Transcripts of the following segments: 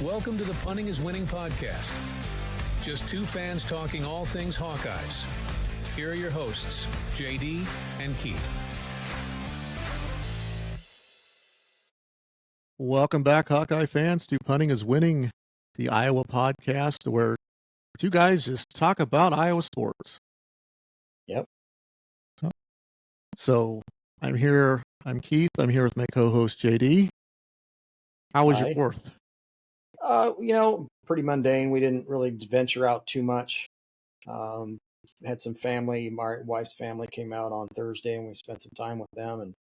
Welcome to the Punting is Winning podcast. Just two fans talking all things Hawkeyes. Here are your hosts, JD and Keith. Welcome back, Hawkeye fans, to Punting is Winning, the Iowa podcast, where two guys just talk about Iowa sports. Yep. So I'm Keith. I'm here with my co-host, JD. How was your fourth? Pretty mundane. We didn't really venture out too much. Had some family. My wife's family came out on Thursday, and we spent some time with them and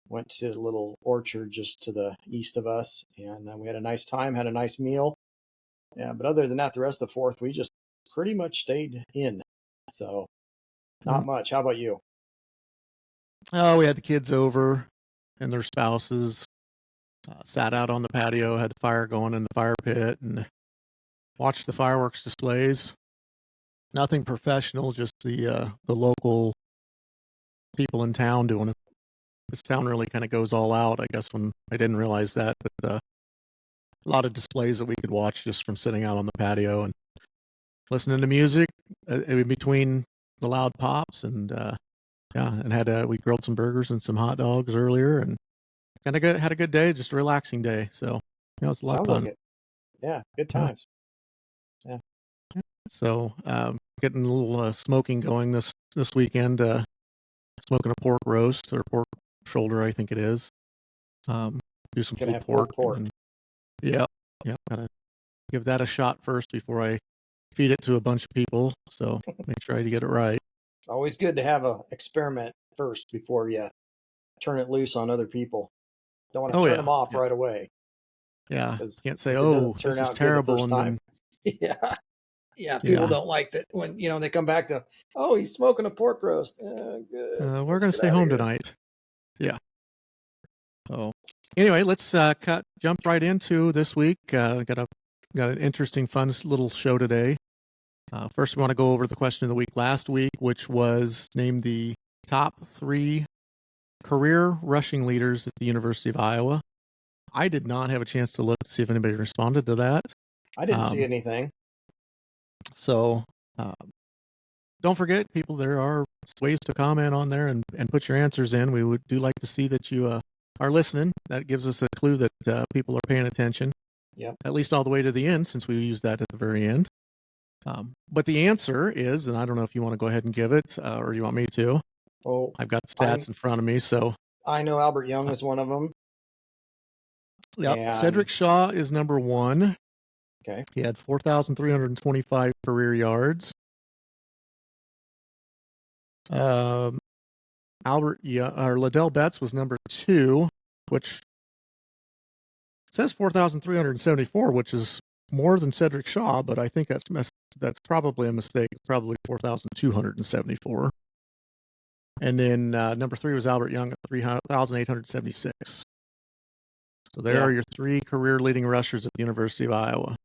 went to a little orchard just to the east of us. And we had a nice time, had a nice meal. Yeah, but other than that, the rest of the fourth, we just pretty much stayed in. So not much. How about you? Oh, we had the kids over and their spouses. Sat out on the patio, had the fire going in the fire pit, and watched the fireworks displays. Nothing professional, just the local people in town doing it. This town really kind of goes all out, I guess, when I didn't realize that. But a lot of displays that we could watch just from sitting out on the patio and listening to music in between the loud pops. And we grilled some burgers and some hot dogs earlier, and had a good day, just a relaxing day. So, it's a lot of fun. Like it. Yeah, good times. Yeah. So, getting a little smoking going this weekend. Smoking a pork roast or pork shoulder, I think it is. Do some pulled pork. And, gotta give that a shot first before I feed it to a bunch of people. So make sure I get it right. Always good to have an experiment first before you turn it loose on other people. Don't want to turn them off right away. Yeah. Can't say, this is terrible. And then... Yeah. People don't like that when, they come back to, he's smoking a pork roast. Good. We're going to stay home tonight. Yeah. So anyway, let's jump right into this week. Got an interesting, fun little show today. First, we want to go over the question of the week last week, which was name the top 3 career rushing leaders at the University of Iowa. I did not have a chance to look to see if anybody responded to that. I didn't see anything. So don't forget, people, there are ways to comment on there and put your answers in. We would do like to see that you are listening. That gives us a clue that people are paying attention. Yep. At least all the way to the end, since we use that at the very end. But the answer is, and I don't know if you want to go ahead and give it, or you want me to. Oh, I've got the stats in front of me, so I know Albert Young is one of them. Yeah, Cedric Shaw is number 1. Okay. He had 4,325 career yards. Liddell Betts was number 2, which says 4,374, which is more than Cedric Shaw, but I think that's probably a mistake. It's probably 4,274. And then number 3 was Albert Young at 3,876. So there are your 3 career leading rushers at the University of Iowa.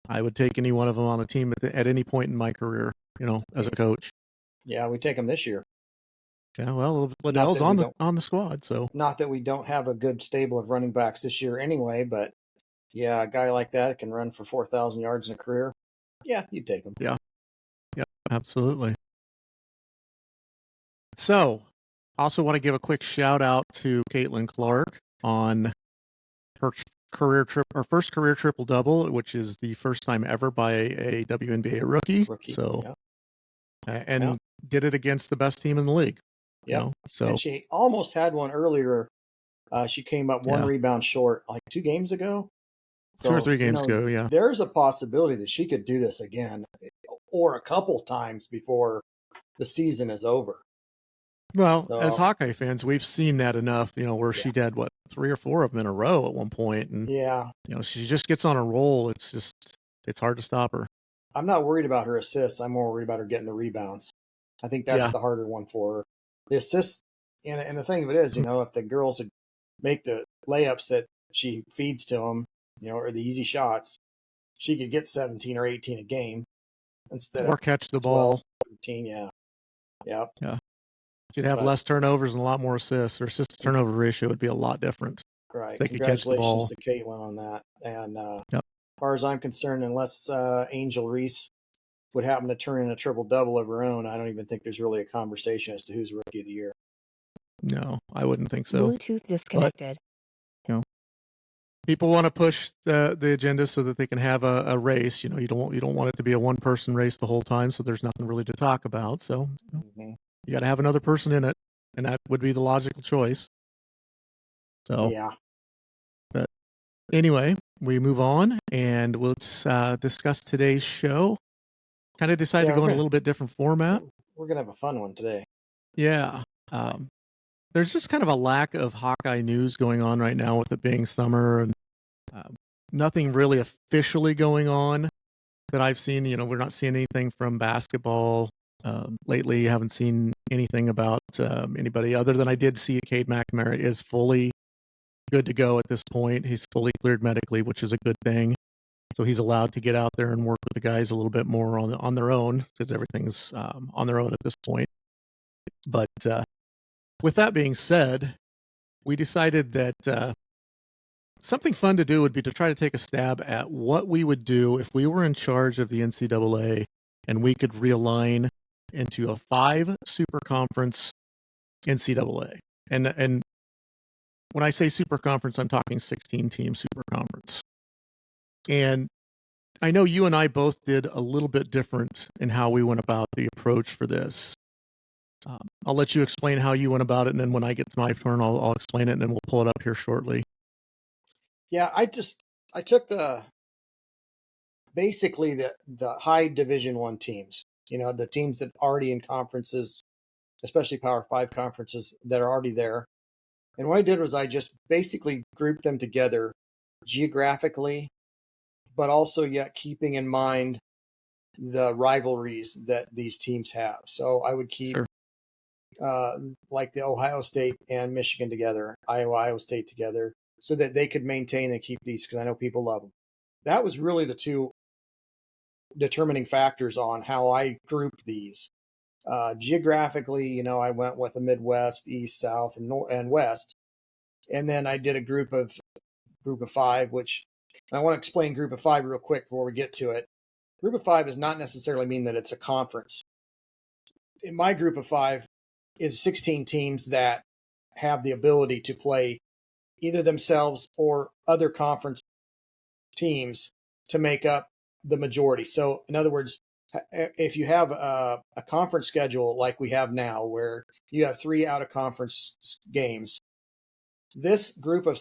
I would take any one of them on a team at any point in my career, as a coach. Yeah, we take them this year. Yeah, well, Liddell's on the squad, so. Not that we don't have a good stable of running backs this year anyway, but yeah, a guy like that can run for 4,000 yards in a career. Yeah, you'd take him. Yeah, absolutely. So, also want to give a quick shout out to Caitlin Clark on her first career triple double, which is the first time ever by a WNBA rookie. So, did it against the best team in the league. Yeah. So, and she almost had one earlier. She came up one rebound short, like 2 games ago. So, 2 or 3 games ago. Yeah. There's a possibility that she could do this again, or a couple times before the season is over. Well, as Hawkeye fans, we've seen that enough, where she did 3 or 4 of them in a row at one point, and she just gets on a roll. It's hard to stop her. I'm not worried about her assists. I'm more worried about her getting the rebounds. I think that's the harder one for her. The assists, and the thing of it is, if the girls would make the layups that she feeds to them, or the easy shots, she could get 17 or 18 a game instead of catch the ball. 13, yeah. Yep. Yeah. She'd have less turnovers and a lot more assists. Her assist to turnover ratio would be a lot different. Right. They could catch the Congratulations ball. to Caitlin on that. And Yep. as far as I'm concerned, unless Angel Reese would happen to turn in a triple-double of her own, I don't even think there's really a conversation as to who's Rookie of the Year. No, I wouldn't think so. Bluetooth disconnected. But, people want to push the agenda so that they can have a race. You don't want it to be a one-person race the whole time, so there's nothing really to talk about. So you got to have another person in it, and that would be the logical choice. So yeah. But anyway, we move on, and let's discuss today's show. Kind of decided to go in a little bit different format. We're gonna have a fun one today. Yeah. There's just kind of a lack of Hawkeye news going on right now with it being summer, and nothing really officially going on that I've seen. We're not seeing anything from basketball lately. Haven't seen anything about anybody other than I did see Cade McNamara is fully good to go at this point. He's fully cleared medically, which is a good thing. So he's allowed to get out there and work with the guys a little bit more on their own, because everything's on their own at this point. But with that being said, we decided that something fun to do would be to try to take a stab at what we would do if we were in charge of the NCAA and we could realign into a 5 super conference NCAA. And when I say super conference, I'm talking 16 team super conference. And I know you and I both did a little bit different in how we went about the approach for this. I'll let you explain how you went about it, and then when I get to my turn, I'll explain it, and then we'll pull it up here shortly. Yeah, I took basically the high Division I teams, the teams that are already in conferences, especially Power 5 conferences that are already there. And what I did was I just basically grouped them together geographically, but also yet keeping in mind the rivalries that these teams have. So I would keep like the Ohio State and Michigan together, Iowa State together, so that they could maintain and keep these, because I know people love them. That was really the two determining factors on how I grouped these. Geographically, I went with the Midwest, East, South, and West, and then I did a group of 5, which I want to explain group of 5 real quick before we get to it. Group of 5 does not necessarily mean that it's a conference. In my group of 5 is 16 teams that have the ability to play either themselves or other conference teams to make up the majority. So, in other words, if you have a conference schedule like we have now, where you have 3 out of conference games, this group of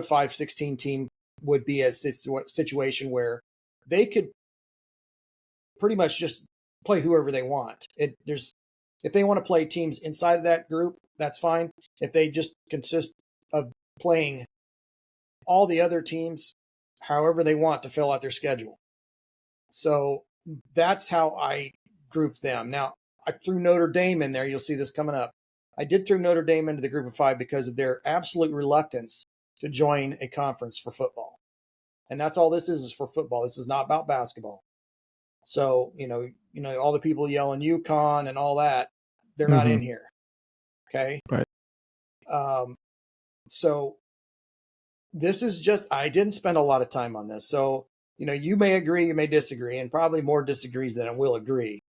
5, 16 team would be a situation where they could pretty much just play whoever they want. If they want to play teams inside of that group, that's fine. If they just consist of playing all the other teams however they want to fill out their schedule. So that's how I group them. Now, I threw Notre Dame in there. You'll see this coming up. I did throw Notre Dame into the group of 5 because of their absolute reluctance to join a conference for football. And that's all this is for football. This is not about basketball. So, all the people yelling UConn and all that, they're not in here. Okay. Right. So this is just, I didn't spend a lot of time on this. So, you may agree, you may disagree, and probably more disagrees than will agree.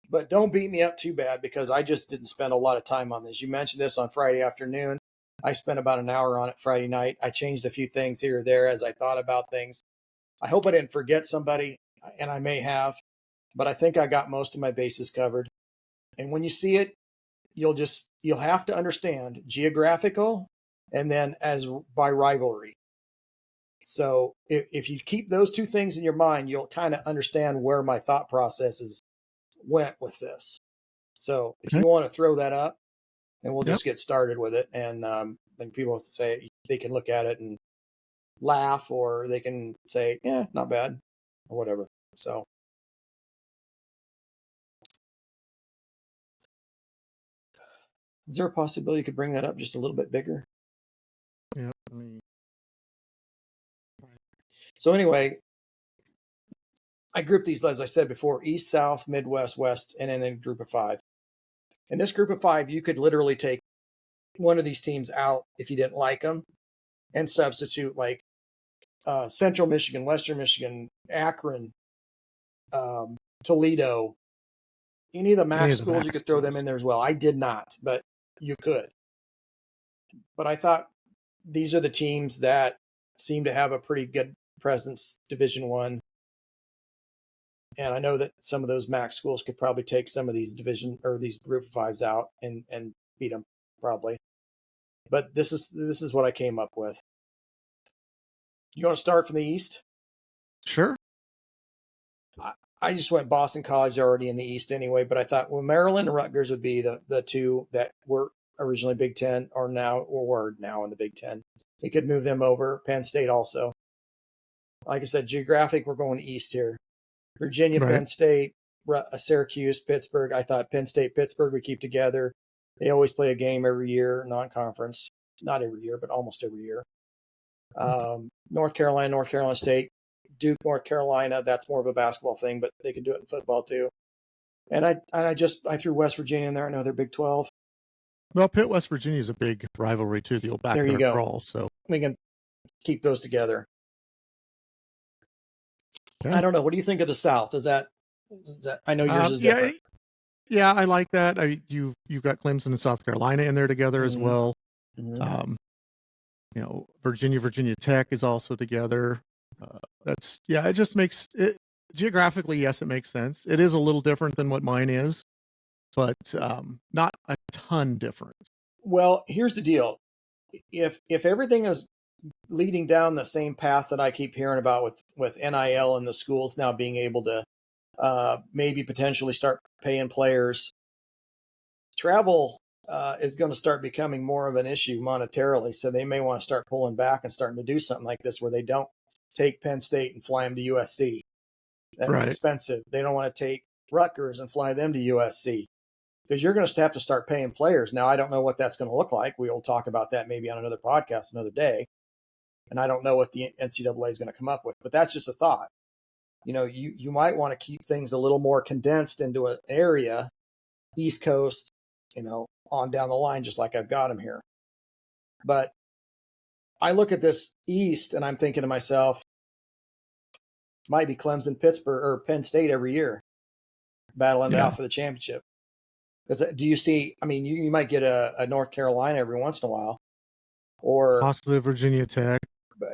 But don't beat me up too bad, because I just didn't spend a lot of time on this. You mentioned this on Friday afternoon. I spent about an hour on it Friday night. I changed a few things here or there as I thought about things. I hope I didn't forget somebody, and I may have, but I think I got most of my bases covered. And when you see it, you'll have to understand geographical and then as by rivalry. So if you keep those two things in your mind, you'll kind of understand where my thought processes went with this. So if you want to throw that up, and we'll just get started with it. And then people have to say, they can look at it and laugh, or they can say, yeah, not bad, or whatever. So. Is there a possibility you could bring that up just a little bit bigger? Yeah. So anyway, I grouped these, as I said before, East, South, Midwest, West, and then in a group of 5. In this group of 5, you could literally take one of these teams out if you didn't like them, and substitute like Central Michigan, Western Michigan, Akron, Toledo, any of the MAC schools, you could throw them in there as well. I did not, but you could. But I thought these are the teams that seem to have a pretty good presence, Division One. And I know that some of those MAC schools could probably take some of these division or these Group 5s out and beat them probably. But this is what I came up with. You want to start from the East? Sure. I just went Boston College already in the East anyway, but I thought, well, Maryland and Rutgers would be the two that were originally Big Ten or were now in the Big Ten. We could move them over. Penn State also. Like I said, geographic, we're going east here. Virginia, right. Penn State, Syracuse, Pittsburgh. I thought Penn State, Pittsburgh we keep together. They always play a game every year, non-conference. Not every year, but almost every year. North Carolina State, Duke, North Carolina. That's more of a basketball thing, but they can do it in football too. And I threw West Virginia in there. I know they're Big 12. Well, Pitt, West Virginia is a big rivalry too. The old backyard brawl. So we can keep those together. Yeah. I don't know. What do you think of the South? Is that I know yours is different. Yeah, I like that. You've got Clemson and South Carolina in there together as well. Mm-hmm. Virginia Tech is also together. It just makes it geographically. Yes, it makes sense. It is a little different than what mine is, but not a ton different. Well, here's the deal. If everything is leading down the same path that I keep hearing about with NIL and the schools now being able to maybe potentially start paying players, travel is going to start becoming more of an issue monetarily. So they may want to start pulling back and starting to do something like this where they don't take Penn State and fly them to USC. That's right. Expensive. They don't want to take Rutgers and fly them to USC because you're going to have to start paying players. Now, I don't know what that's going to look like. We'll talk about that maybe on another podcast another day. And I don't know what the NCAA is going to come up with, but that's just a thought. You might want to keep things a little more condensed into an area, East Coast, on down the line, just like I've got them here. But I look at this East and I'm thinking to myself, might be Clemson, Pittsburgh, or Penn State every year battling out for the championship. Because do you see, you might get a North Carolina every once in a while. Or possibly Virginia Tech.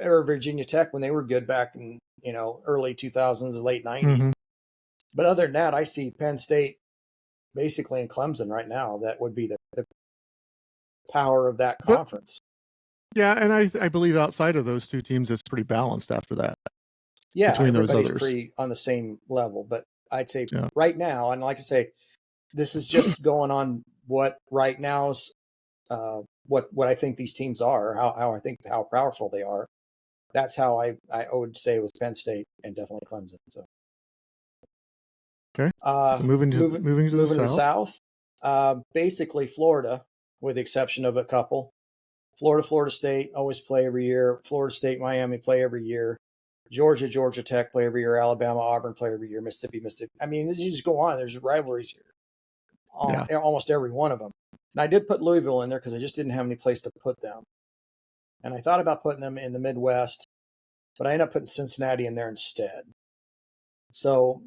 Or Virginia Tech when they were good back in, early 2000s, late 90s. Mm-hmm. But other than that, I see Penn State basically in Clemson right now. That would be the power of that conference. And I believe outside of those two teams, it's pretty balanced after that. Yeah, between those everybody's others. Pretty on the same level. But I'd say right now, and like I say, this is just going on what right now's what I think these teams are, how powerful they are. That's how I would say it was Penn State and definitely Clemson. So, okay. Moving to the South. Basically Florida, with the exception of a couple. Florida State always play every year. Florida State, Miami play every year. Georgia Tech play every year. Alabama, Auburn play every year. Mississippi. You just go on. There's rivalries here. Almost every one of them. And I did put Louisville in there because I just didn't have any place to put them. And I thought about putting them in the Midwest, but I ended up putting Cincinnati in there instead. So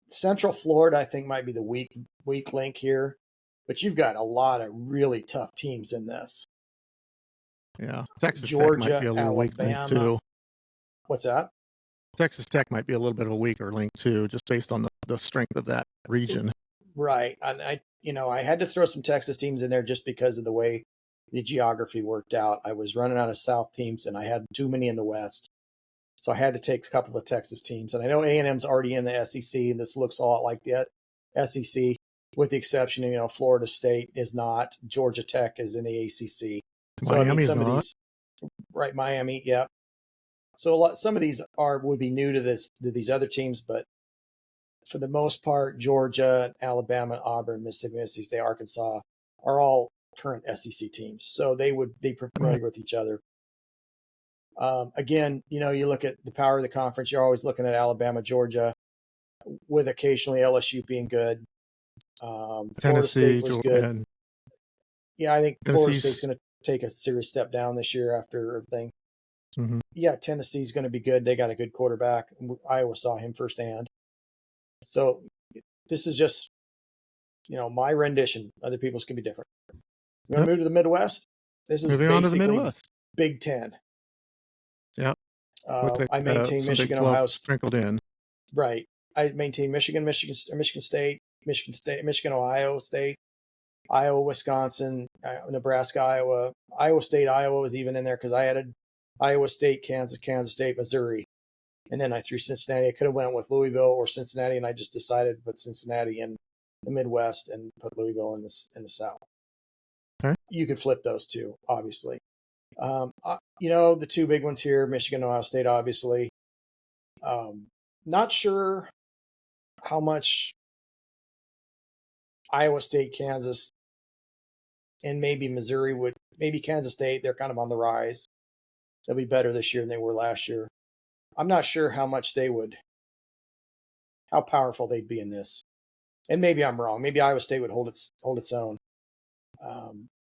Central Florida, I think, might be the weak link here. But you've got a lot of really tough teams in this. Yeah. Texas Georgia, Tech might be a little weak link too. What's that? Texas Tech might be a little bit of a weaker link too, just based on the strength of that region. Right. And I had to throw some Texas teams in there just because of the way the geography worked out. I was running out of South teams and I had too many in the West. So I had to take a couple of Texas teams. And I know A&M's already in the SEC, and this looks a lot like the SEC, with the exception of, Florida State is not. Georgia Tech is in the ACC. So Miami's some not. of these, right? Miami, yeah. So some of these would be new to these other teams, but for the most part, Georgia, Alabama, Auburn, Mississippi, Arkansas are all current SEC teams. So they would be familiar with each other. Again, you look at the power of the conference, you're always looking at Alabama, Georgia, with occasionally LSU being good. Florida Tennessee, State was good. Yeah, I think Florida State's going to take a serious step down this year after everything. Mm-hmm. Yeah, Tennessee's going to be good. They got a good quarterback. Iowa saw him firsthand. So this is just, my rendition. Other people's can be different. You want to move to the Midwest? This is Moving on to the basically Midwest. Big Ten. Yep. With I maintain some Michigan, Big 12 Ohio. sprinkled in. Right. I maintain Michigan State, Michigan, Ohio State, Iowa, Wisconsin, Nebraska, Iowa State. Iowa was even in there because I added Iowa State, Kansas State, Missouri. And then I threw Cincinnati. I could have went with Louisville or Cincinnati, and I just decided to put Cincinnati in the Midwest and put Louisville in the South. Okay. You could flip those two, obviously. The two big ones here, Michigan, Ohio State, obviously. Not sure how much Iowa State, Kansas, and maybe Missouri maybe Kansas State, they're kind of on the rise. They'll be better this year than they were last year. I'm not sure how powerful they'd be in this. And maybe I'm wrong. Maybe Iowa State would hold its own.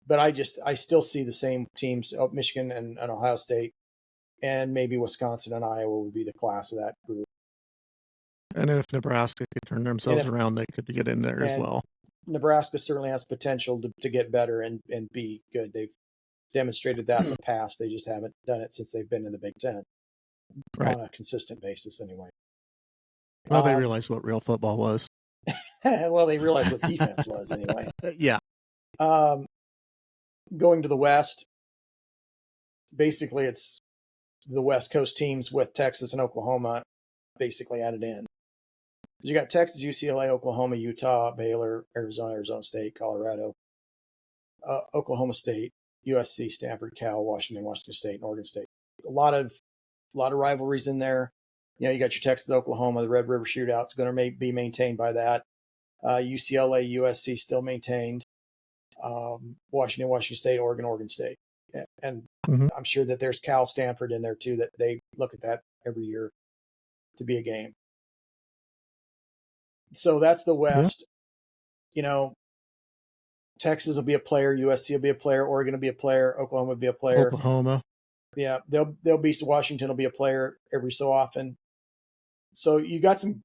But I still see the same teams, Michigan and Ohio State, and maybe Wisconsin and Iowa would be the class of that group. And if Nebraska could turn themselves around, they could get in there as well. Nebraska certainly has potential to get better and be good. They've demonstrated that in the past. They just haven't done it since they've been in the Big Ten on a consistent basis anyway. Well, they realized what real football was. Well, they realized what defense was anyway. Yeah. Going to the West, basically it's the West Coast teams with Texas and Oklahoma basically added in. You got Texas, UCLA, Oklahoma, Utah, Baylor, Arizona State, Colorado, Oklahoma State, USC, Stanford, Cal, Washington State, and Oregon State. A lot of rivalries in there. You got your Texas, Oklahoma, the Red River Shootout is going to be maintained by that. UCLA, USC still maintained. Washington State, Oregon State. And I'm sure that there's Cal, Stanford in there too, that they look at that every year to be a game. So that's the West. Yeah. Texas will be a player, USC will be a player, Oregon will be a player, Oklahoma will be a player. Oklahoma. Yeah, they'll be Washington will be a player every so often. So you got some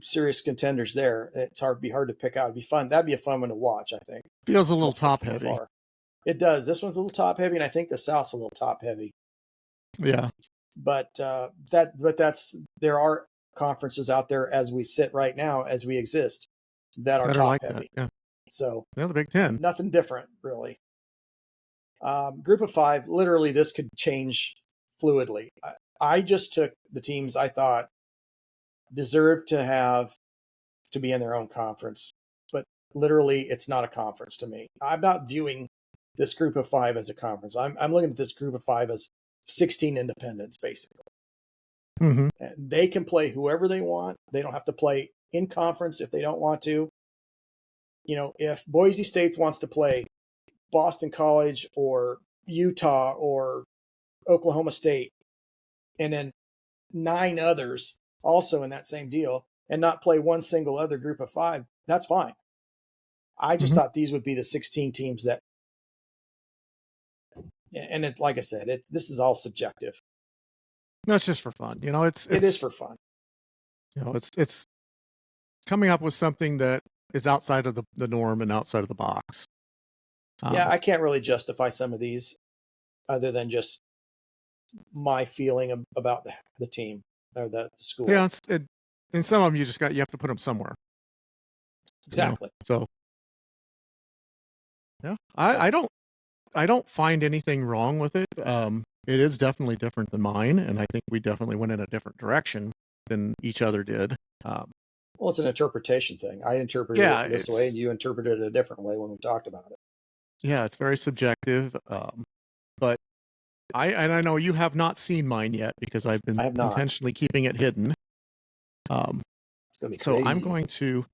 serious contenders there. It's hard to pick out. It'd be fun. That'd be a fun one to watch, I think. Feels a little top heavy. It does. This one's a little top heavy, and I think the South's a little top heavy. Yeah. But there are conferences out there as we sit right now, as we exist, that are top heavy. That, yeah. So the Big Ten. Nothing different, really. Group of 5, literally this could change fluidly. I just took the teams I thought deserved to be in their own conference. But literally, it's not a conference to me. I'm not viewing this group of 5 as a conference. I'm looking at this group of 5 as 16 independents, basically. Mm-hmm. And they can play whoever they want. They don't have to play in conference if they don't want to. If Boise State wants to play Boston College or Utah or Oklahoma State, and then 9 others also in that same deal, and not play one single other group of 5, that's fine. I just thought these would be the 16 teams that, and like I said, this is all subjective. That's just for fun. It is for fun. It's coming up with something that is outside of the norm and outside of the box. I can't really justify some of these other than just my feeling about the team or the school. Yeah, and some of them you have to put them somewhere. Exactly. So yeah, I don't find anything wrong with it. It is definitely different than mine, and I think we definitely went in a different direction than each other did. Well, it's an interpretation thing. I interpreted it this way, and you interpreted it a different way when we talked about it. Yeah, it's very subjective. But I know you have not seen mine yet because I've been intentionally keeping it hidden. It's gonna be crazy. So I'm going to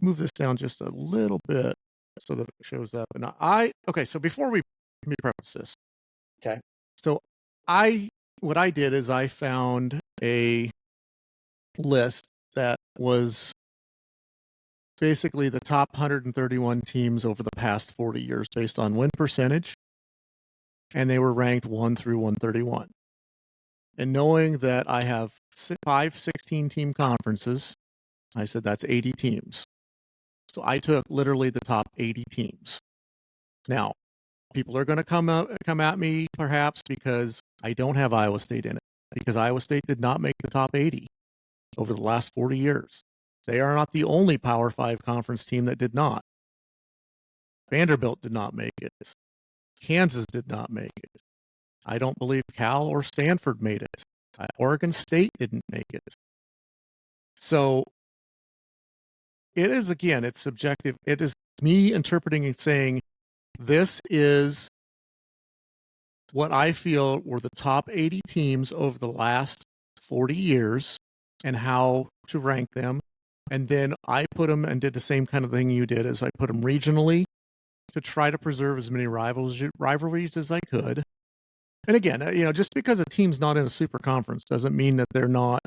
move this down just a little bit so that it shows up. And okay. So before let me preface this. Okay. So what I did is I found a list that was basically the top 131 teams over the past 40 years based on win percentage, and they were ranked 1 through 131. And knowing that I have 5 16-team conferences, I said that's 80 teams. So I took literally the top 80 teams. Now, people are going to come at me perhaps because I don't have Iowa State in it, because Iowa State did not make the top 80 over the last 40 years. They are not the only Power 5 conference team that did not. Vanderbilt did not make it. Kansas did not make it. I don't believe Cal or Stanford made it. Oregon State didn't make it. So it is, again, it's subjective. It is me interpreting and saying, this is what I feel were the top 80 teams over the last 40 years and how to rank them. And then I put them and did the same kind of thing you did, as I put them regionally to try to preserve as many rivalries as I could. And again, just because a team's not in a super conference doesn't mean that they're not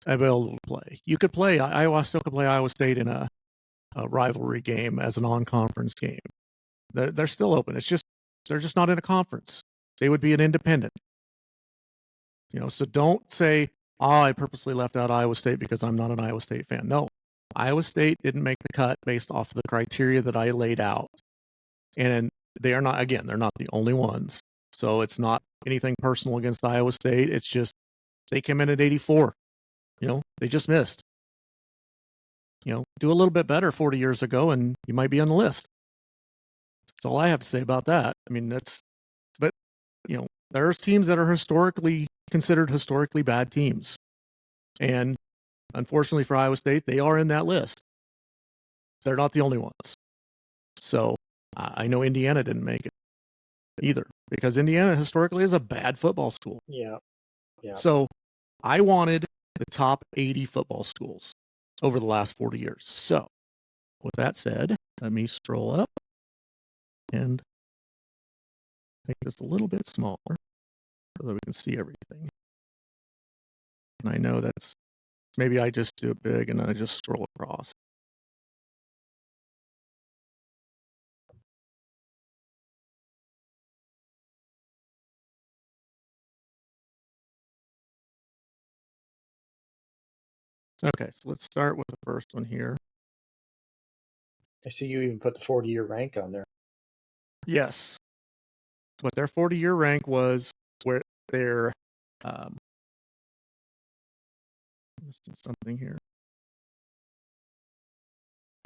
available to play. You could play, Iowa still could play Iowa State in a rivalry game as a non-conference game. They're still open. It's just, they're just not in a conference. They would be an independent. So don't say, I purposely left out Iowa State because I'm not an Iowa State fan. No, Iowa State didn't make the cut based off of the criteria that I laid out. And they are not, again, they're not the only ones. So it's not anything personal against Iowa State. It's just they came in at 84. They just missed. Do a little bit better 40 years ago and you might be on the list. That's all I have to say about that. I mean, but there's teams that are considered historically bad teams. And unfortunately for Iowa State, they are in that list. They're not the only ones. So I know Indiana didn't make it either, because Indiana historically is a bad football school. Yeah. So I wanted the top 80 football schools over the last 40 years. So with that said, let me scroll up and make this a little bit smaller so that we can see everything. And I know that's, maybe I just do it big and then I just scroll across. Okay, so let's start with the first one here. I see you even put the 40-year rank on there. Yes. But their 40-year rank was where their something here.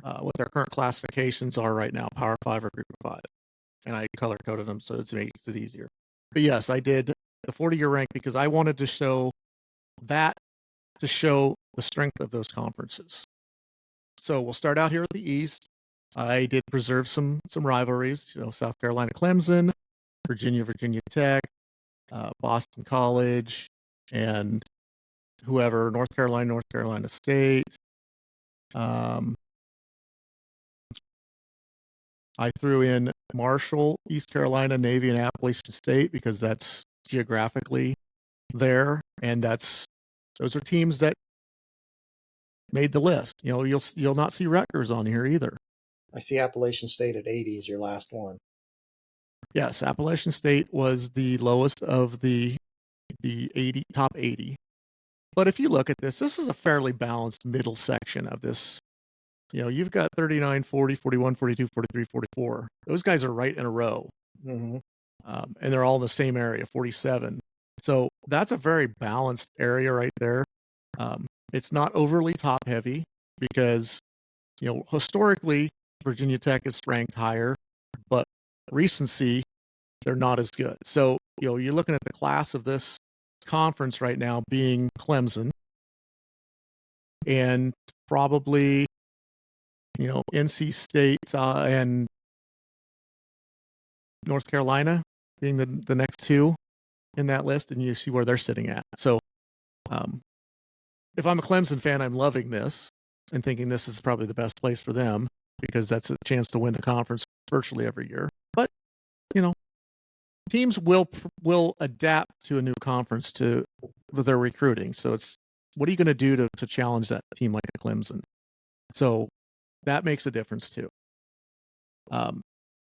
What their current classifications are right now, Power 5 or Group of 5. And I color-coded them so it makes it easier. But yes, I did the 40-year rank because I wanted to show the strength of those conferences. So we'll start out here at the East. I did preserve some rivalries, South Carolina, Clemson, Virginia Tech, Boston College, and whoever, North Carolina State. I threw in Marshall, East Carolina, Navy, and Appalachian State because that's geographically there, and those are teams that made the list. You'll not see Rutgers on here either. I see Appalachian State at 80 is your last one. Yes, Appalachian State was the lowest of the top 80. But if you look at this is a fairly balanced middle section of this. You've got 39, 40, 41, 42, 43, 44. Those guys are right in a row. Mm-hmm. And they're all in the same area, 47. So that's a very balanced area right there. It's not overly top heavy because, historically, Virginia Tech is ranked higher, but recency, they're not as good. So, you're looking at the class of this conference right now being Clemson and probably, NC State and North Carolina being the next two in that list, and you see where they're sitting at. So, if I'm a Clemson fan, I'm loving this and thinking this is probably the best place for them because that's a chance to win the conference virtually every year. But, teams will adapt to a new conference with their recruiting. So it's, what are you going to do to challenge that team like a Clemson? So that makes a difference too.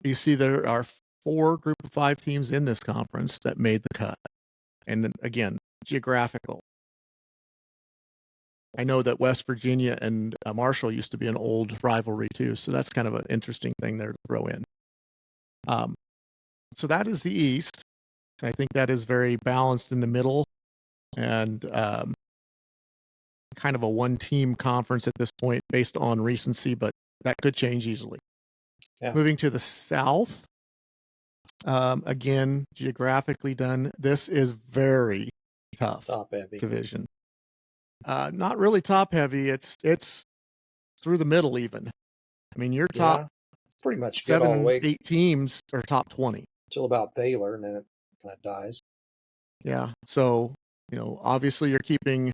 You see, there are 4 group of 5 teams in this conference that made the cut. And then again, geographical. I know that West Virginia and Marshall used to be an old rivalry too, so that's kind of an interesting thing there to throw in. So that is the East. I think that is very balanced in the middle, and kind of a one-team conference at this point based on recency, but that could change easily. Yeah. Moving to the South, again, geographically done. This is very tough Top heavy. division. Not really top heavy. It's through the middle even. I mean, your top Yeah, it's pretty much good all the 7, way 8 teams are top 20. until about Baylor, and then it kind of dies. Yeah. So, obviously you're keeping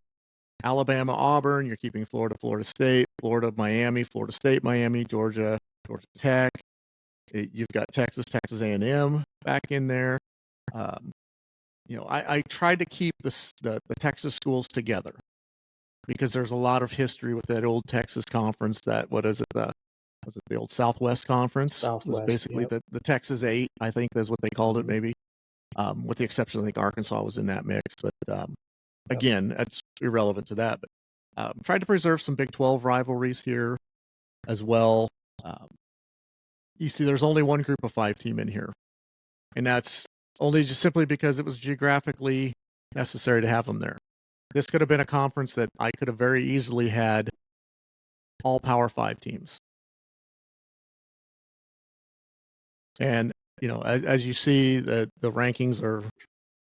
Alabama, Auburn, you're keeping Florida, Florida State, Florida, Miami, Florida State, Miami, Georgia, Georgia Tech. You've got Texas, Texas A&M back in there. I tried to keep the Texas schools together because there's a lot of history with that old Texas conference. Was it the old Southwest Conference? Southwest, it was basically yep. the Texas 8, I think is what they called it, Mhm. maybe. With the exception, I think Arkansas was in that mix, but again, that's irrelevant to that. But tried to preserve some Big 12 rivalries here as well. You see, there's only one group of 5 team in here, and that's only just simply because it was geographically necessary to have them there. This could have been a conference that I could have very easily had all Power 5 teams. And, as you see, the rankings are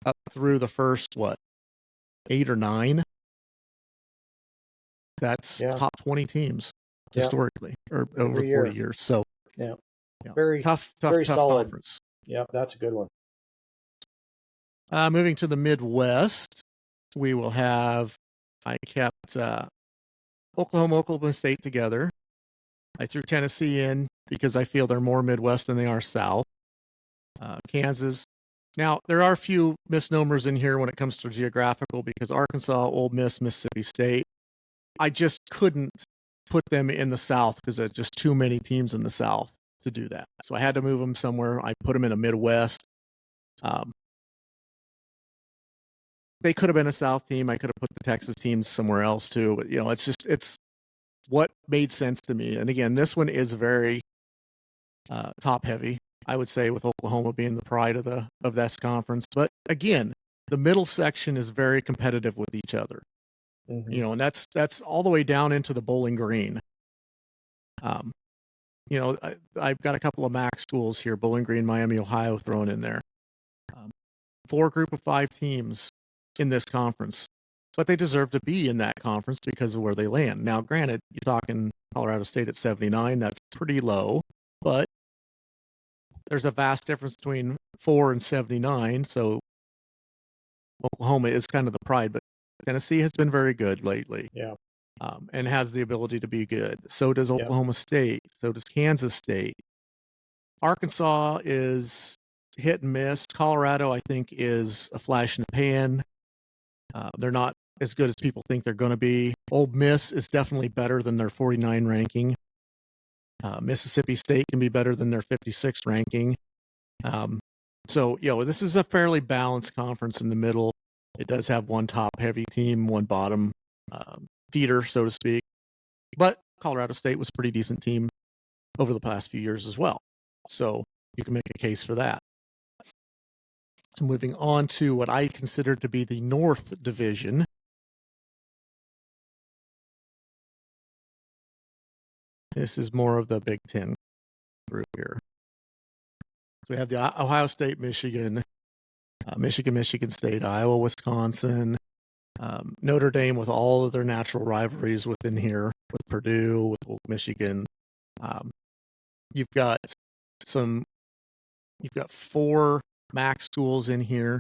up through the first, 8 or 9. That's top 20 teams historically, or over 40 years. So, yeah, very tough solid conference. Yep, that's a good one. Moving to the Midwest, we will have. I kept Oklahoma State together. I threw Tennessee in because I feel they're more Midwest than they are South. Kansas. Now, there are a few misnomers in here when it comes to geographical because Arkansas, Ole Miss, Mississippi State, I just couldn't put them in the South because there's just too many teams in the South to do that. So I had to move them somewhere. I put them in a Midwest. They could have been a South team. I could have put the Texas teams somewhere else too. But, it's what made sense to me. And again, this one is very top heavy, I would say, with Oklahoma being the pride of this conference. But again, the middle section is very competitive with each other. Mm-hmm. And that's all the way down into the Bowling Green. I've got a couple of MAC schools here, Bowling Green, Miami, Ohio, thrown in there. 4 group of 5 teams in this conference, but they deserve to be in that conference because of where they land. Now, granted, you're talking Colorado State at 79. That's pretty low, but there's a vast difference between 4 and 79. So Oklahoma is kind of the pride, but Tennessee has been very good lately. Yeah. And has the ability to be good. So does Oklahoma State. So does Kansas State. Arkansas is hit and miss. Colorado, I think, is a flash in the pan. They're not as good as people think they're going to be. Ole Miss is definitely better than their 49 ranking. Mississippi State can be better than their 56 ranking. So, this is a fairly balanced conference in the middle. It does have one top-heavy team, one bottom feeder, so to speak. But Colorado State was a pretty decent team over the past few years as well. So you can make a case for that. So moving on to what I consider to be the North Division. This is more of the Big Ten group here. So we have the Ohio State, Michigan, Michigan State, Iowa, Wisconsin, Notre Dame with all of their natural rivalries within here, with Purdue, with Michigan. You've got 4 MAC schools in here.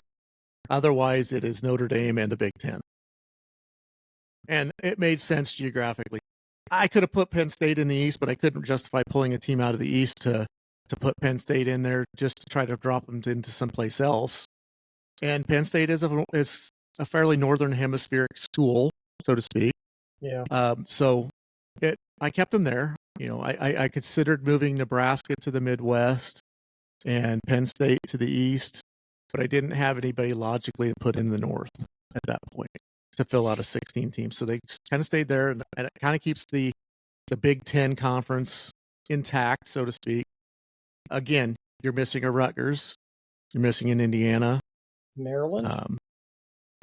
Otherwise, it is Notre Dame and the Big Ten. And it made sense geographically. I could have put Penn State in the East, but I couldn't justify pulling a team out of the East to put Penn State in there just to try to drop them into someplace else. And Penn State is a fairly northern hemispheric school, so to speak. Yeah. So I kept them there. I considered moving Nebraska to the Midwest and Penn State to the East, but I didn't have anybody logically to put in the North at that point to fill out a 16 team. So they kind of stayed there, and it kind of keeps the Big Ten conference intact, so to speak. Again, you're missing a Rutgers. You're missing an Indiana. Maryland?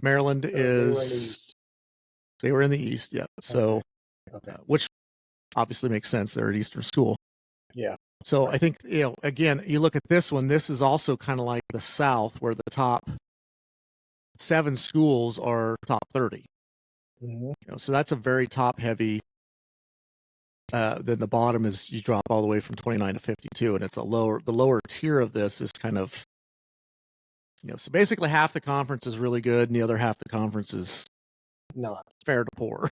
Maryland Or they were in the is... East. They were in the East, yeah. So, Okay. Which obviously makes sense. They're at Eastern School. Yeah. So I think, again, you look at this one, this is also kind of like the South, where the top 7 schools are top 30. Mm-hmm. So that's a very top heavy. Then the bottom is, you drop all the way from 29 to 52, and it's the lower tier of this is kind of, so basically half the conference is really good and the other half the conference is not fair to poor.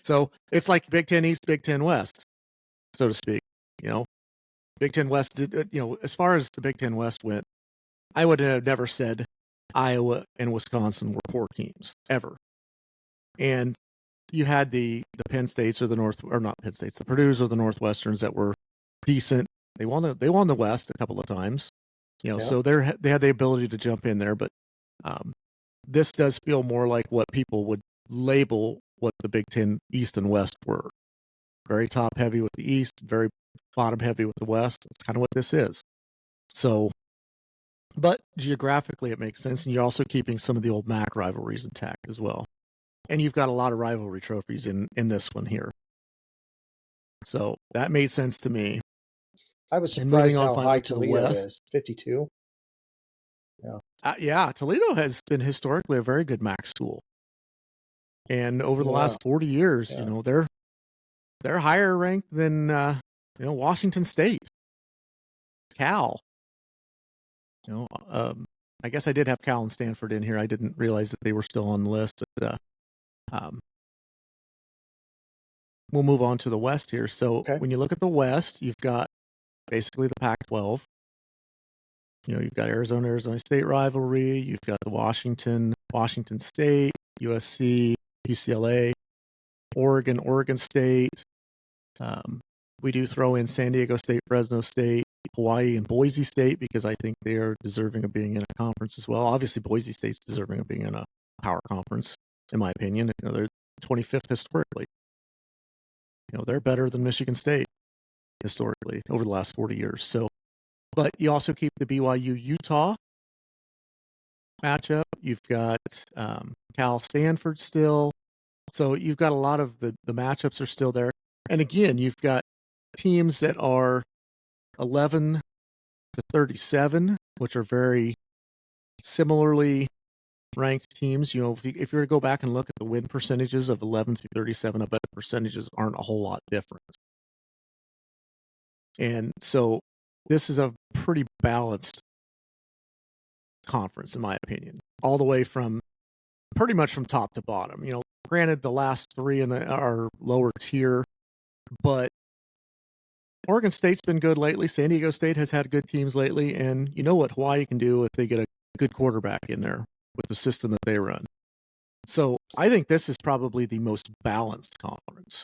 So it's like Big Ten East, Big Ten West, so to speak. Big Ten West did, as far as the Big Ten West went, I would have never said Iowa and Wisconsin were poor teams ever. And you had the Penn States or the Purdue's or the Northwesterns that were decent. They won the West a couple of times, so they had the ability to jump in there. But this does feel more like what people would label what the Big Ten East and West were. Very top heavy with the East, very bottom heavy with the West. That's kind of what this is. So, but geographically it makes sense, and you're also keeping some of the old MAC rivalries intact as well. And you've got a lot of rivalry trophies in this one here. So that made sense to me. I was surprised how high Toledo is. 52. Yeah. Toledo has been historically a very good MAC school. And over the last 40 years, they're higher ranked than, Washington State, Cal. I guess I did have Cal and Stanford in here. I didn't realize that they were still on the list. But, we'll move on to the West here. So when you look at the West, you've got basically the Pac-12. You've got Arizona State rivalry. You've got the Washington State, USC, UCLA, Oregon State. We do throw in San Diego State, Fresno State, Hawaii, and Boise State because I think they are deserving of being in a conference as well. Obviously, Boise State's deserving of being in a power conference, in my opinion. They're 25th historically. They're better than Michigan State historically over the last 40 years. So, but you also keep the BYU-Utah matchup. You've got Cal-Stanford still. So you've got a lot of the matchups are still there. And again, you've got teams that are 11 to 37, which are very similarly ranked teams. If you were to go back and look at the win percentages of 11 through 37, I bet the percentages aren't a whole lot different. And so this is a pretty balanced conference, in my opinion, all the way from pretty much from top to bottom. Granted, the last 3 are lower tier, but Oregon State's been good lately. San Diego State has had good teams lately, and you know what Hawaii can do if they get a good quarterback in there with the system that they run. So I think this is probably the most balanced conference.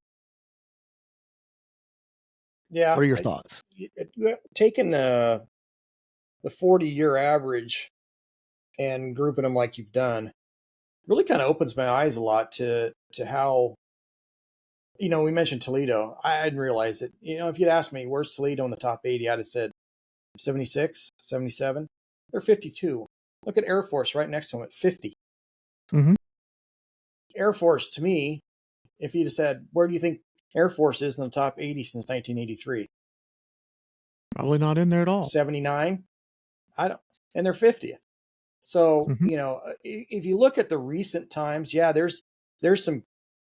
Yeah. What are your thoughts? Taking the 40-year average and grouping them like you've done really kind of opens my eyes a lot to how, we mentioned Toledo. I didn't realize it. If you'd asked me, where's Toledo in the top 80, I'd have said 76, 77. They're 52. Look at Air Force right next to them at 50. Mm-hmm. Air Force, to me, if you'd have said, where do you think Air Force is in the top 80 since 1983? Probably not in there at all. 79? And they're 50th. So, if you look at the recent times, there's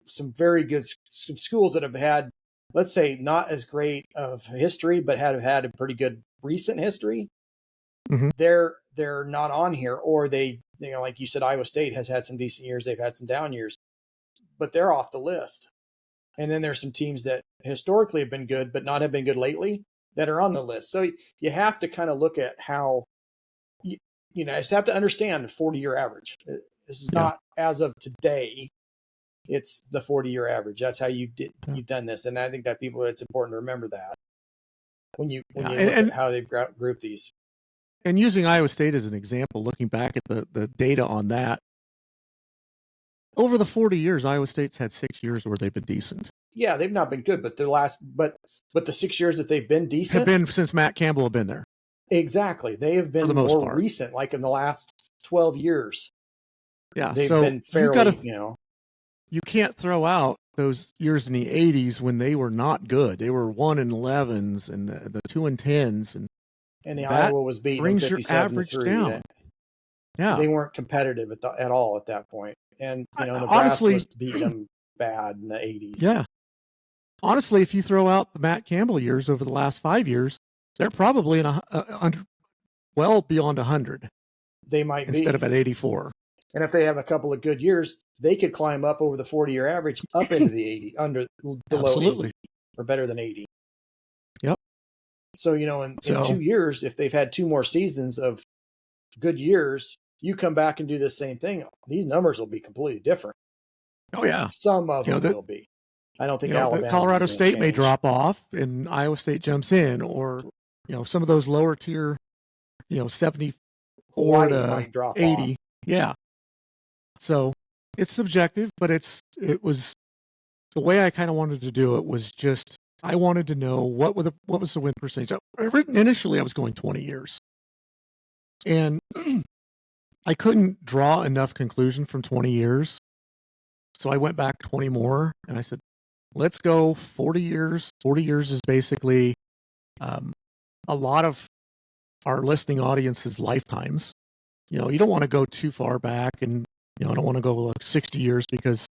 some very good schools that have had, let's say, not as great of history, but have had a pretty good recent history. Mm-hmm. They're not on here, or they, like you said, Iowa State has had some decent years. They've had some down years, but they're off the list. And then there's some teams that historically have been good, but not have been good lately that are on the list. So you have to kind of look at how, you just have to understand the 40-year average. This is not as of today. It's the 40-year average. That's how you've done this. And I think that it's important to remember that when you look at how they've grouped these. And using Iowa State as an example, looking back at the data on that, over the 40 years, Iowa State's had 6 years where they've been decent. Yeah, they've not been good, but the 6 years that they've been decent have been since Matt Campbell have been there. Exactly. They have been more recent, like in the last 12 years. Yeah, they've been fairly, you can't throw out those years in the 80s when they were not good. They were 1-11s and the 2-10s, and the Iowa was beating brings your average down. Yeah, they weren't competitive at all at that point, and Nebraska honestly was beating them bad in the 80s. Yeah, honestly, if you throw out the Matt Campbell years over the last 5 years, they're probably well beyond 100. They might be instead of at 84. And if they have a couple of good years, they could climb up over the 40-year average up into the 80, below Absolutely. 80, or better than 80. Yep. So, in 2 years, if they've had 2 more seasons of good years, you come back and do the same thing, these numbers will be completely different. Oh, yeah. Some of them will be. I don't think Alabama. Colorado State may drop off and Iowa State jumps in, or, some of those lower tier, 74 to 80. Off. Yeah. So it's subjective, but it was the way I kind of wanted to do it was just, I wanted to know what was the win percentage. Initially I was going 20 years and I couldn't draw enough conclusion from 20 years. So I went back 20 more and I said, let's go 40 years. 40 years is basically a lot of our listening audience's lifetimes. You don't want to go too far back, and I don't want to go like 60 years because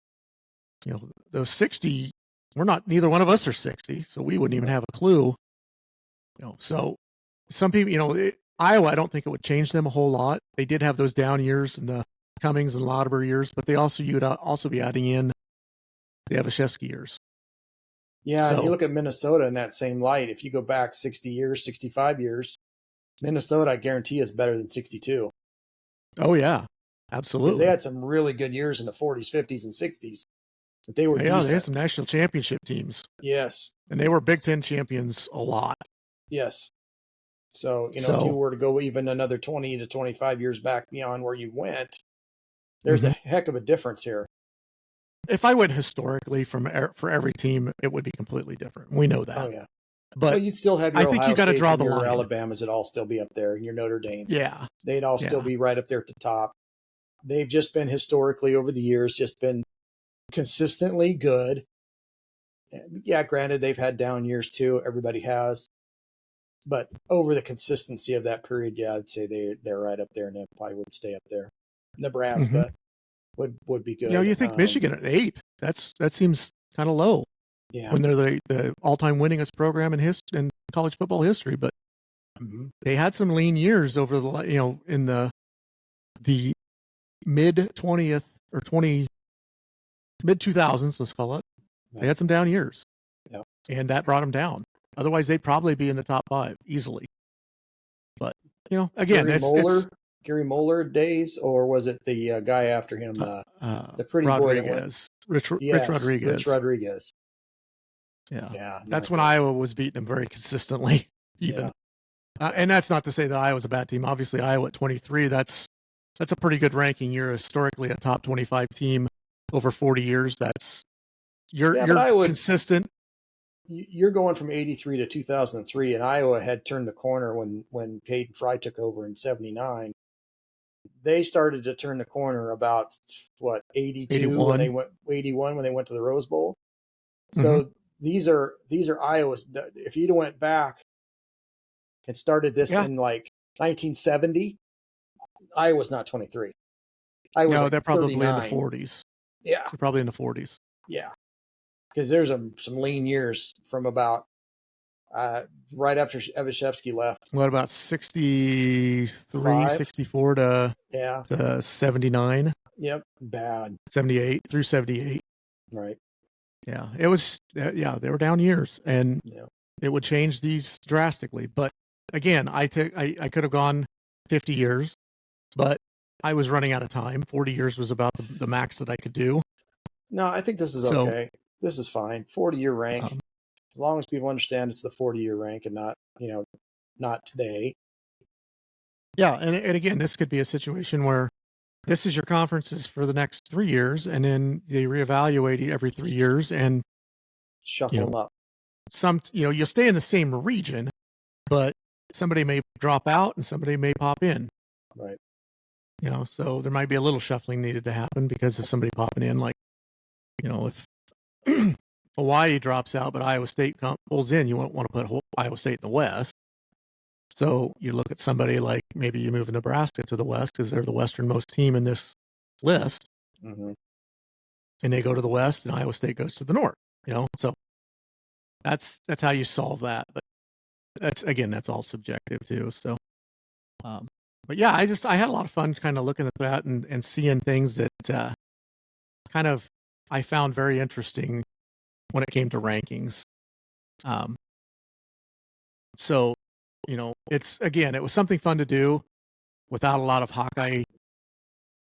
those 60, neither one of us are 60, so we wouldn't even have a clue. So some people, Iowa, I don't think it would change them a whole lot. They did have those down years in the Cummings and Lauterbur years, but you would also be adding in the Evashevsky years. Yeah, and you look at Minnesota in that same light. If you go back 60 years, 65 years, Minnesota, I guarantee, is better than 62. Oh, yeah, absolutely. Because they had some really good years in the 40s, 50s, and 60s. But they were decent. They had some national championship teams. Yes. And they were Big Ten champions a lot. Yes. So, if you were to go even another 20 to 25 years back beyond where you went, there's a heck of a difference here. If I went historically for every team, it would be completely different. We know that. Oh, yeah. But you'd still have your I think Ohio you got to States draw and the your line. Alabamas would all still be up there, and your Notre Dame. Yeah. They'd all still be right up there at the top. They've just been historically over the years, just been consistently good. Yeah, granted, they've had down years too. Everybody has. But over the consistency of that period, yeah, I'd say they're right up there, and they probably would stay up there. Nebraska would be good. You think Michigan at 8? That seems kind of low. Yeah. When they're the all-time winningest program in college football history, but they had some lean years over the in the mid 20th or mid 2000s, let's call it. Yeah. They had some down years. Yeah. And that brought them down. Otherwise, they'd probably be in the top 5 easily. But again, Gary Moeller days, or was it the guy after him, the pretty Rodriguez. boy that went? Rich Rodriguez. Rich Rodriguez. Yeah. That's when Iowa was beating them very consistently, even. Yeah. And that's not to say that Iowa's a bad team. Obviously, Iowa at 23, that's a pretty good ranking. You're historically a top 25 team over 40 years. You're consistent. You're going from 83 to 2003, and Iowa had turned the corner when Hayden Fry took over in 79. They started to turn the corner about 82 81. when they went 81 when they went to the Rose Bowl. So these are Iowa's. If you'd went back and started this in like 1970, Iowa's not 23. No, they're probably 39. in the 40s. Yeah, they're probably in the 40s. Yeah, because there's some lean years from about right after Evashevsky left. What about 63, 64 to 79? Yep, bad. 78 through 78. Right. Yeah, it was. They were down years, and it would change these drastically. But again, I could have gone 50 years, but I was running out of time. 40 years was about the max that I could do. No, I think this is So, okay. This is fine. 40-year rank. um, As long as people understand it's the 40-year rank and not, not today. yeah, and again, this could be a situation where this is your conferences for the next 3 years, and then they reevaluate every 3 years, and Shuffle them up. you'll stay in the same region, but somebody may drop out and somebody may pop in. Right. So there might be a little shuffling needed to happen because of somebody popping in, like, if Hawaii drops out, but Iowa State pulls in, you won't want to put Iowa State in the West. So you look at somebody like maybe you move Nebraska to the West because they're the westernmost team in this list, Mm-hmm. and they go to the West, and Iowa State goes to the North. So that's how you solve that. But that's all subjective too. So, but yeah, I had a lot of fun kind of looking at that and seeing things that kind of I found very interesting when it came to rankings. So, it was something fun to do without a lot of Hawkeye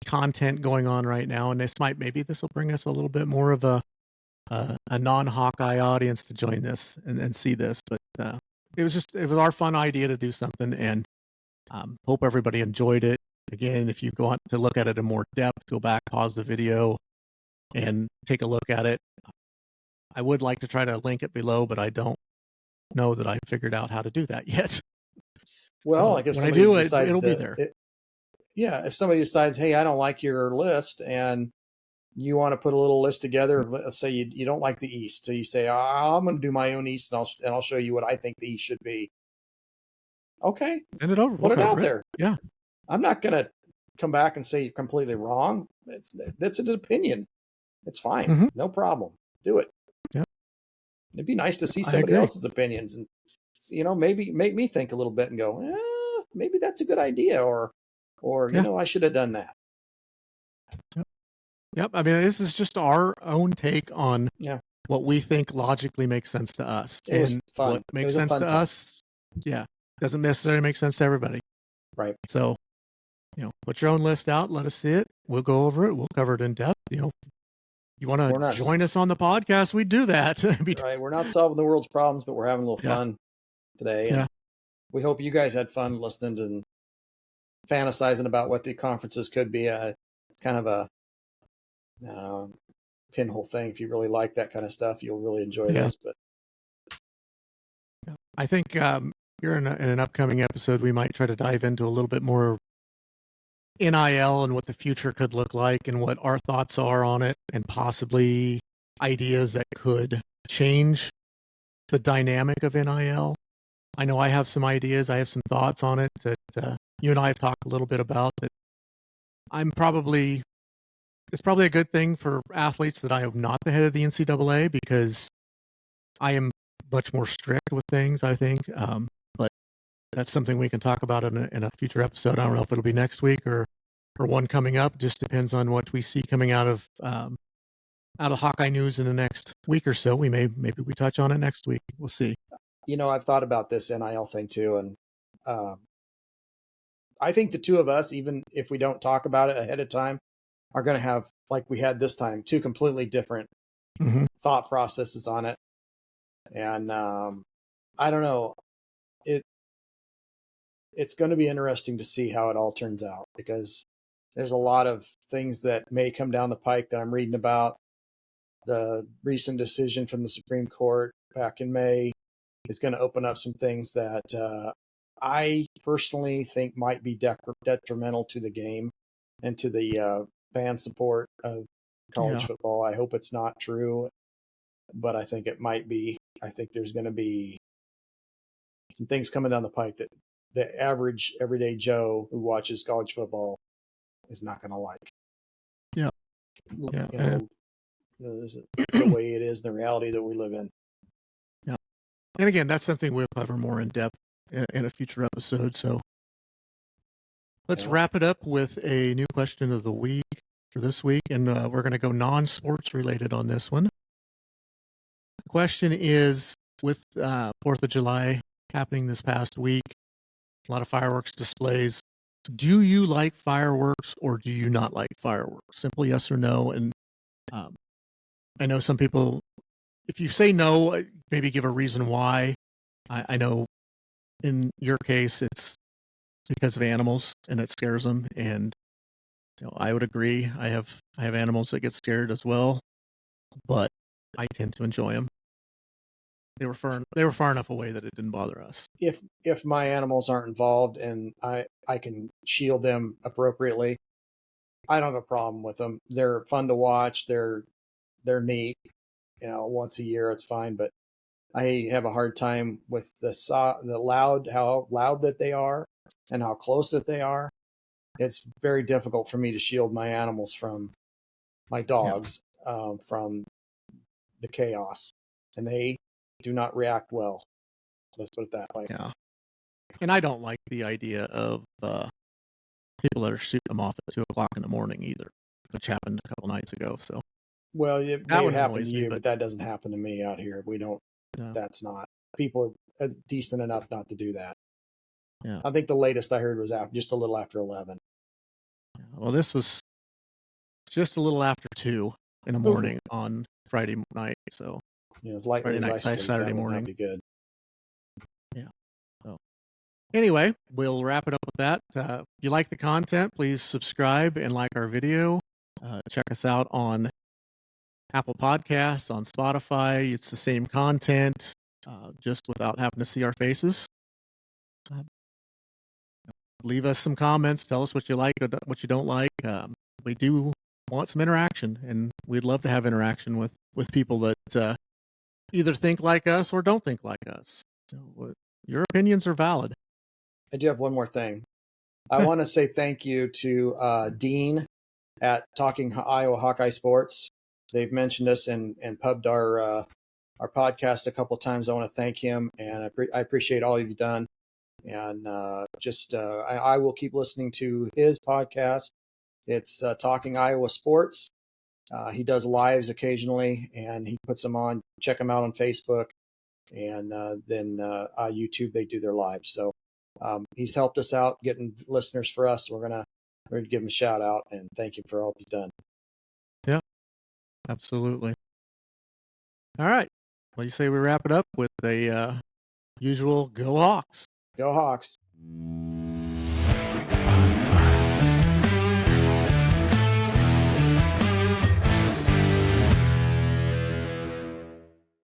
content going on right now. And maybe this will bring us a little bit more of a non-Hawkeye audience to join this and see this. But it was our fun idea to do something, and hope everybody enjoyed it. Again, if you go on to look at it in more depth, go back, pause the video, and take a look at it. I would like to try to link it below, but I don't know that I figured out how to do that yet. Well, So like if when I somebody do it, decides it'll be there. If somebody decides, hey, I don't like your list, and you want to put a little list together, let's say you don't like the East, so you say, I'm going to do my own East, and I'll show you what I think the East should be. Okay, Send it over. put it out there. Yeah, I'm not going to come back and say you're completely wrong. That's an opinion. It's fine. Mm-hmm. No problem. Do it. Yeah. It'd be nice to see somebody else's opinions and, maybe make me think a little bit and go, maybe that's a good idea. Or, I should have done that. Yep. I mean, this is just our own take on what we think logically makes sense to us. It was fun. What makes sense to us, doesn't necessarily make sense to everybody. Right. So, put your own list out. Let us see it. We'll go over it. We'll cover it in depth. You want to join us on the podcast, we do that. Right. We're not solving the world's problems, but we're having a little fun today. And we hope you guys had fun listening to and fantasizing about what the conferences could be. It's kind of a pinhole thing. If you really like that kind of stuff, you'll really enjoy this. But I think here in an upcoming episode, we might try to dive into a little bit more NIL and what the future could look like and what our thoughts are on it, and possibly ideas that could change the dynamic of NIL. I know I have some ideas. I have some thoughts on it that you and I have talked a little bit about. That it's probably a good thing for athletes that I am not the head of the NCAA, because I am much more strict with things, I think. But that's something we can talk about in a future episode. I don't know if it'll be next week or one coming up. Just depends on what we see coming out of Hawkeye news in the next week or so. Maybe we touch on it next week. We'll see. I've thought about this NIL thing too, and I think the two of us, even if we don't talk about it ahead of time, are going to have, like we had this time, two completely different thought processes on it. And I don't know, it's going to be interesting to see how it all turns out, because there's a lot of things that may come down the pike that I'm reading about. The recent decision from the Supreme Court back in May is going to open up some things that I personally think might be detrimental to the game and to the fan support of college football. I hope it's not true, but I think it might be. I think there's going to be some things coming down the pike that the average everyday Joe who watches college football is not going to like. Yeah. This is the way it is, the reality that we live in. Yeah. And again, that's something we'll cover more in depth in a future episode. So let's wrap it up with a new question of the week for this week. And we're going to go non-sports related on this one. The question is, with 4th of July happening this past week, a lot of fireworks displays. Do you like fireworks or do you not like fireworks? Simple yes or no. And I know some people, if you say no, maybe give a reason why. I know in your case, it's because of animals and it scares them. And I would agree. I have animals that get scared as well, but I tend to enjoy them. They were far enough away that it didn't bother us. If my animals aren't involved and I can shield them appropriately, I don't have a problem with them. They're fun to watch. They're neat. Once a year it's fine, but I have a hard time with how loud that they are and how close that they are. It's very difficult for me to shield my animals from my dogs, from the chaos, and they do not react well. Let's put it that way. Yeah. And I don't like the idea of people that are shooting them off at 2:00 in the morning either, which happened a couple nights ago. So, well, it that may one happen to annoys me, you, but but that doesn't happen to me out here. We don't. No. That's not. People are decent enough not to do that. Yeah. I think the latest I heard was just a little after 11. Well, this was just a little after 2 in the morning on Friday night. So, As lightly Friday as I night, sleep, Saturday that would morning. not be good. Yeah. So, anyway, we'll wrap it up with that. If you like the content, please subscribe and like our video. Check us out on Apple Podcasts, on Spotify. It's the same content, just without having to see our faces. Leave us some comments. Tell us what you like, or what you don't like. We do want some interaction, and we'd love to have interaction with people that either think like us or don't think like us. So, your opinions are valid. I do have one more thing. I want to say thank you to Dean at Talking Iowa Hawkeye Sports. They've mentioned us and pubbed our podcast a couple of times. I want to thank him, and I appreciate all you've done. And I will keep listening to his podcast. It's Talking Iowa Sports. He does lives occasionally, and he puts them on. Check him out on Facebook, and then YouTube. They do their lives. So he's helped us out getting listeners for us. We're gonna give him a shout out and thank him for all he's done. Yeah, absolutely. All right. Well, you say we wrap it up with a usual Go Hawks. Go Hawks.